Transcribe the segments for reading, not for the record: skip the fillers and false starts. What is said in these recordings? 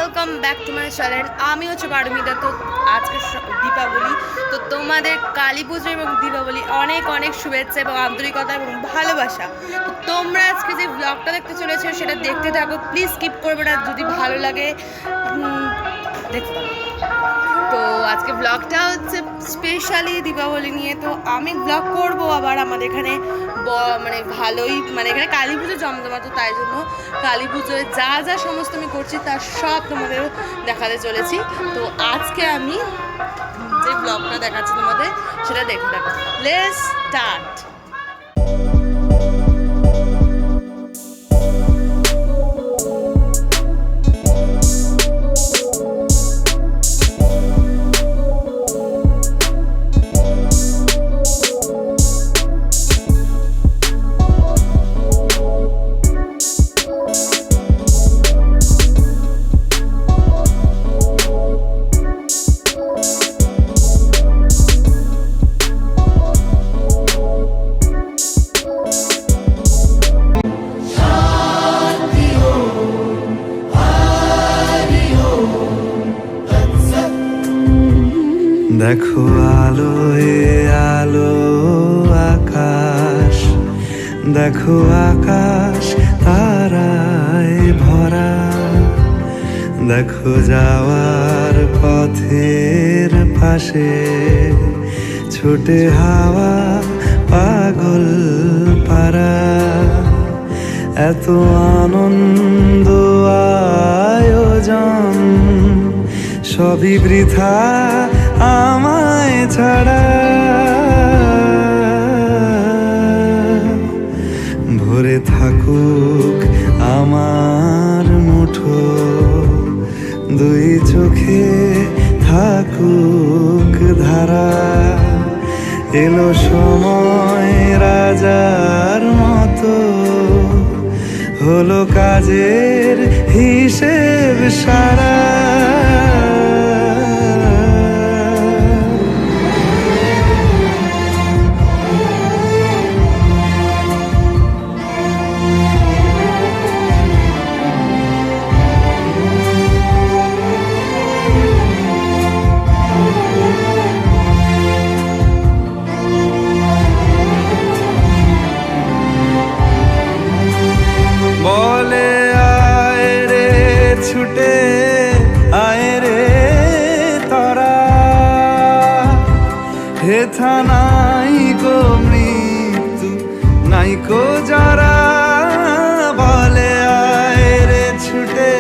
Welcome back to my channel. আমি হচ্ছে পারমিতা। তো আজকে দীপাবলি, তো তোমাদের কালী পুজো এবং দীপাবলি অনেক অনেক শুভেচ্ছা এবং আন্তরিকতা এবং ভালোবাসা। তো তোমরা আজকে যে ব্লগটা দেখতে চলেছো সেটা দেখতে থাকো, প্লিজ স্কিপ করবে না। যদি ভালো লাগে দেখতে থাকো। তো আজকে ব্লগটা হচ্ছে স্পেশালি দীপাবলি নিয়ে। তো আমি ব্লগ করব আবার আমাদের এখানে মানে ভালোই, মানে এখানে কালী পুজো জমজমা, তো তাই জন্য কালী পুজোয় যা যা সমস্ত আমি করছি তার সব তোমাদের দেখাতে চলেছি। তো আজকে আমি যে ব্লগটা দেখাচ্ছি তোমাদের সেটা দেখে থাকো। Let's start. দেখো আলোয় আলো আকাশ, দেখো আকাশ তারায় ভরা, দেখো যাওয়ার পথের পাশে ছোটে হাওয়া পাগল পারা। এত আনন্দ আয়োজন সবই বৃথা আমায় ছাড়া। ভরে থাকুক আমার মুঠো, দুই চোখে থাকুক ধারা। এলো সময় রাজার মতো, হলো কাজের হিসেব সারা। বলে আয় রে ছুটে আয় রে তরা, হেথা নাই গো মৃত্যু নাই কো যারা। বলে আয় রে ছুটে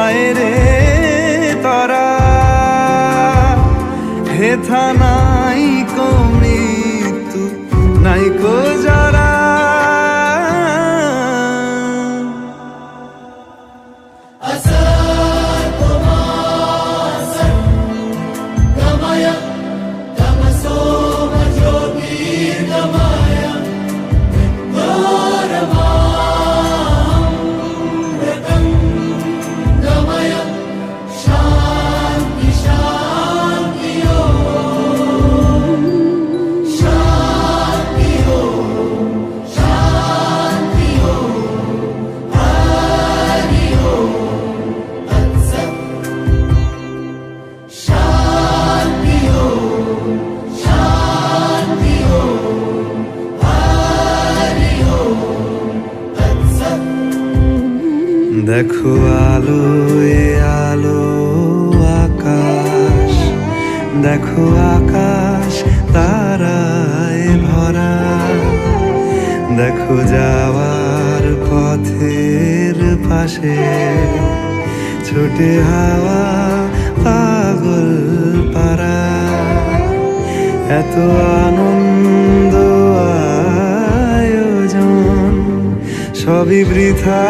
আয় রে তরা, হেথা নাই কো মৃত্যু নাই কো যারা। দেখো আলোয় আলো আকাশ, দেখো আকাশ তারায় ভরা, দেখো যাওয়ার পথের পাশে ছোটে হাওয়া পাগল পারা। এত আনন্দ আয়োজন সবই বৃথা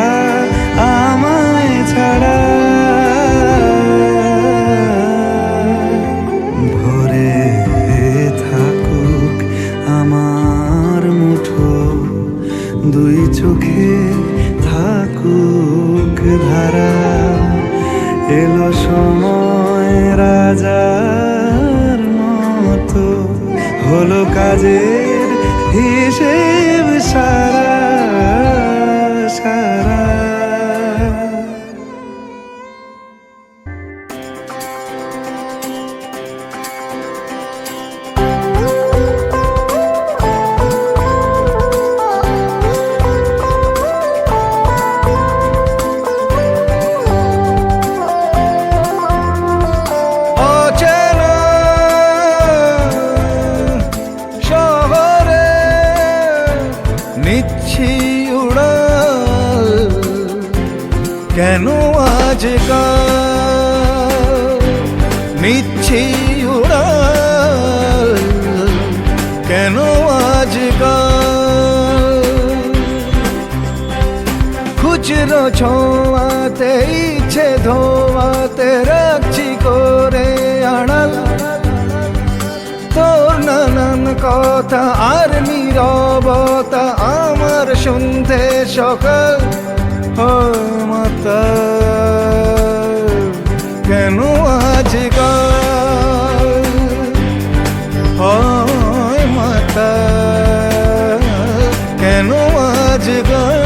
আমায় ছাড়া। ভরে থাকুক আমার মুঠো, দুই চোখে থাকুক ধারা। এলো সময় রাজার মতো, হলো কাজের হিসেব সারা সারা। কেন আজকাল নিচ্ছি উড়াল, কেন আজকাল খুচরো ছোঁয়াতে ইচ্ছে ধোয়াতে রাখছি করে আড়াল, তোর নানান কথা আর নীরবতা আমার শুনতে সকাল মাতা, কেন আজকাল হয় মাতা, কেন আজকাল।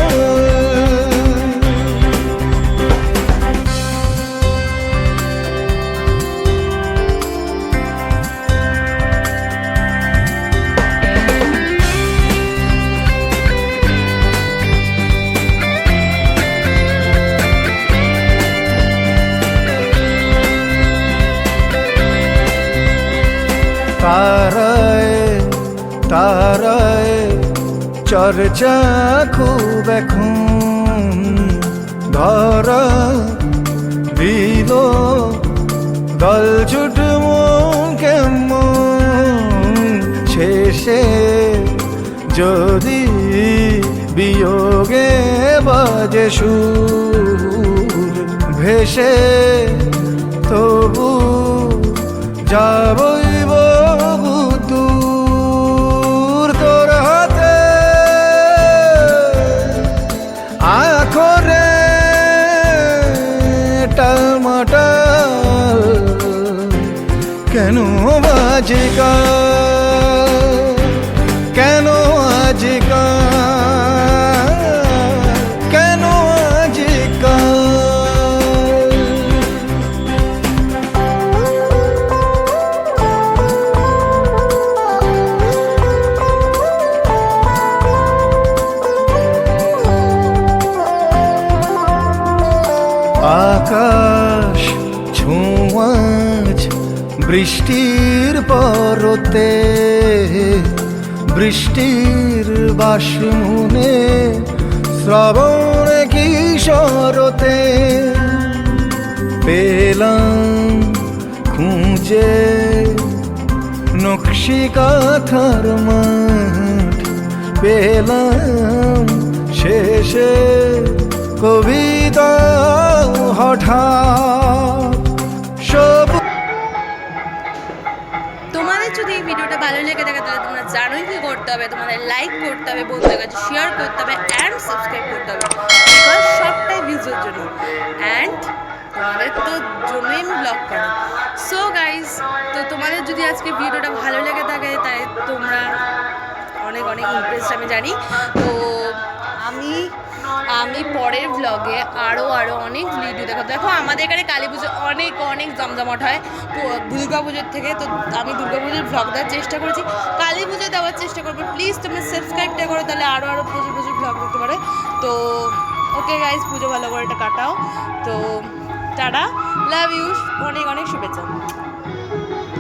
তারায় তারায় চর্চা খুব এখন, ধরা দিল দল ছুটব কেমন, শেষে যদি বিয়োগে বাজে সুর ভেসে তবু যাবই দূর তোর হাতে আখরে টামাটাল, কেন আজকাল, কেন আজকাল, কেন আজকাল। আকাশ ছোঁয়াজ বৃষ্টির পরতে, বৃষ্টির বাসমনে শ্রাবণ কিশোরতে পেলাম খুঁজে নকশি কাঁথার মাঠ, পেলাম শেষে কবিতা হঠাৎ সব। তোমাদের যদি এই ভিডিওটা ভালো লেগে থাকে তাহলে তোমরা জানোই কি করতে হবে, তোমাদের লাইক করতে হবে, বন্ধুদের কাছে শেয়ার করতে হবে অ্যান্ড সাবস্ক্রাইব করতে হবে, বিকজ সবটাই ভিউজের জন্য অ্যান্ড তোমাদের তো জন্যই আমি ব্লগ করি। সো গাইজ, তো তোমাদের যদি আজকে ভিডিওটা ভালো লেগে থাকে তাই তোমরা অনেক অনেক ইন্টারেস্ট আমি জানি। তো আমি পরের ব্লগে আরও অনেক ভিডিও দেখো আমাদের এখানে কালী পুজো অনেক জমজমাট হয় দুর্গা পুজোর থেকে। তো আমি দুর্গা পুজোর ব্লগ দেওয়ার চেষ্টা করেছি, কালী পুজো দেওয়ার চেষ্টা করবো। প্লিজ তোমরা সাবস্ক্রাইবটা করো, তাহলে আরও প্রচুর ব্লগ করতে পারে। তো ওকে গাইজ, পুজো ভালো করে এটা কাটাও। তো টাটা, লাভ ইউ, অনেক শুভেচ্ছা।